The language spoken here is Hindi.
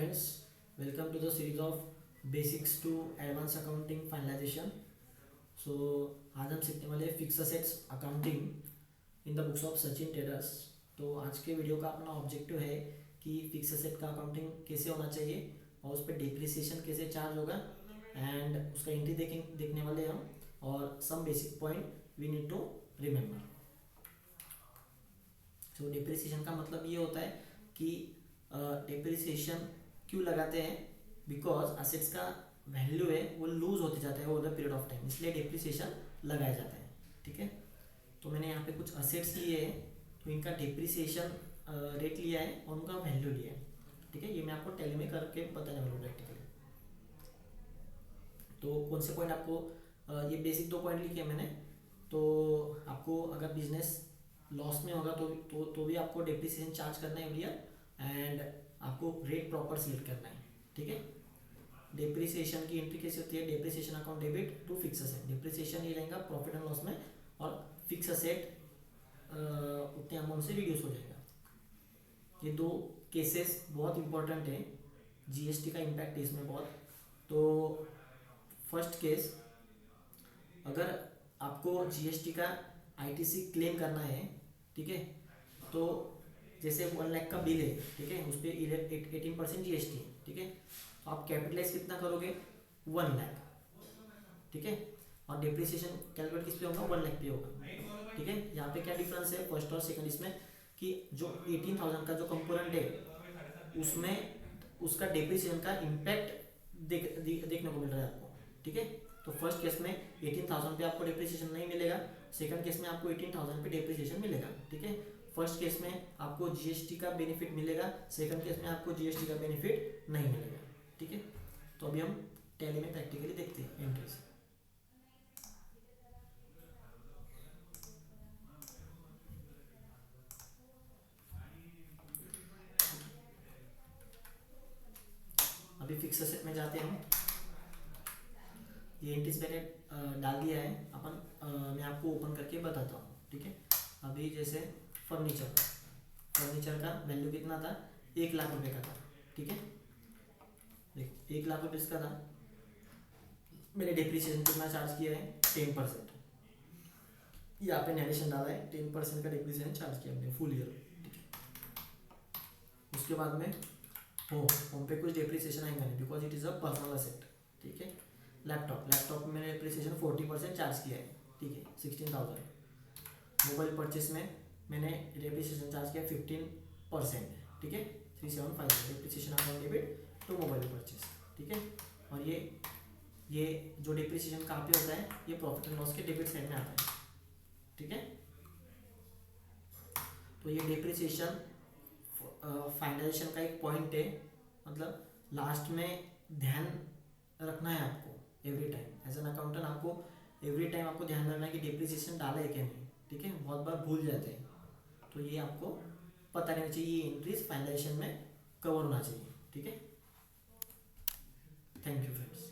friends, welcome to the series of Basics to Advanced Accounting Finalization. So आज हम सीखने वाले fix assets accounting in the books of Sachin Tailors. तो आज के वीडियो का अपना ऑब्जेक्टिव है कि फिक्स असेट का अकाउंटिंग कैसे होना चाहिए और उस पर डिप्रिसिएशन कैसे चार्ज होगा एंड उसका एंट्री देखने वाले हम और some basic point we need to remember. तो डिप्रिसिएशन का मतलब ये होता है कि डिप्रिसिएशन क्यों लगाते हैं, बिकॉज असेट्स का वैल्यू है वो लूज होते जाता है over the period of time, इसलिए डिप्रिसिएशन लगाया जाता है। ठीक है, तो मैंने यहाँ पे कुछ असेट्स लिए हैं, तो इनका डिप्रिसिएशन रेट लिया है और उनका वैल्यू लिया है। ठीक है, ये मैं आपको टैली में करके बताने वाला हूँ प्रैक्टिकली। तो कौन से पॉइंट आपको ये बेसिक 2 पॉइंट लिखे मैंने। तो आपको अगर बिजनेस लॉस में होगा तो भी आपको डिप्रिसिएशन चार्ज करना है एवरी ईयर एंड आपको रेट प्रॉपर सिलेक्ट करना है। ठीक है, डिप्रिसिएशन की एंट्री कैसे होती है, depreciation account debit to fix asset. Depreciation ये रहेगा प्रॉफिट एंड लॉस में और फिक्स असेट उतने अमाउंट से रिड्यूस हो जाएगा। ये 2 केसेस बहुत इंपॉर्टेंट हैं, जीएसटी का इम्पैक्ट है इसमें बहुत। तो फर्स्ट केस, अगर आपको जीएसटी का आईटीसी क्लेम करना है, ठीक है, तो जैसे 1 लाख का बिल है, ठीक है, उस पर 18% जीएसटी है। ठीक है, तो आप कैपिटलाइज कितना करोगे, 1 लाख। ठीक है, और डिप्रिसिएशन कैलकुलेट किस पे होगा, 1 लाख पे होगा। ठीक है, यहाँ पे क्या डिफरेंस है फर्स्ट और सेकंड इसमें कि जो 18,000 का जो कंपोनेंट है उसमें उसका डिप्रिसिएशन का इम्पैक्ट देखने को मिल रहा है आपको। ठीक है, तो फर्स्ट केस में 18,000 पे आपको डिप्रिसिएशन नहीं मिलेगा, सेकंड केस में आपको 18,000 पे डिप्रिसिएशन मिलेगा। ठीक है, फर्स्ट केस में आपको जीएसटी का बेनिफिट मिलेगा, सेकंड केस में आपको जीएसटी का बेनिफिट नहीं मिलेगा। ठीक है, तो अभी हम टैली में प्रैक्टिकली देखते हैं एंट्रीज। अभी फिक्स असेट में जाते हैं। ये एंट्रीज मैंने डाल दिया है, मैं आपको ओपन करके बताता हूँ। ठीक है, अभी जैसे फर्नीचर का वैल्यू कितना था, 1 लाख रुपए का था। ठीक है, देख 1 लाख रुपये इसका था, मैंने डिप्रिसिएशन कितना चार्ज किया है, 10%। यहाँ पे नरेशन डाला है, 10% का डिप्रिसिएशन चार्ज किया हमने फुल ईयर। उसके बाद में होम पे कुछ डिप्रिसिएशन आएगा नहीं, because it is a personal asset. ठीक है, लैपटॉप में मैंने डिप्रिसिएशन 40% चार्ज किया है। ठीक है, 16,000। मोबाइल परचेस में मैंने डिप्रिसिएशन चार्ज किया 15%। ठीक है, 375 depreciation account debit to mobile purchase. ठीक है, और ये जो डिप्रिसिएशन कहाँ पे होता है, ये प्रॉफिट एंड लॉस के डेबिट साइड में आता है। ठीक है, तो ये डिप्रिसिएशन फाइनलाइजेशन का एक पॉइंट है, मतलब लास्ट में ध्यान रखना है आपको every time as an accountant. आपको एवरी टाइम आपको ध्यान रखना है कि डिप्रिसिएशन डाला है क्या नहीं। ठीक है, बहुत बार भूल जाते हैं, तो ये आपको पता रहना चाहिए, ये एंट्रीज फाइनलाइजेशन में कवर होना चाहिए। ठीक है, थैंक यू फ्रेंड्स।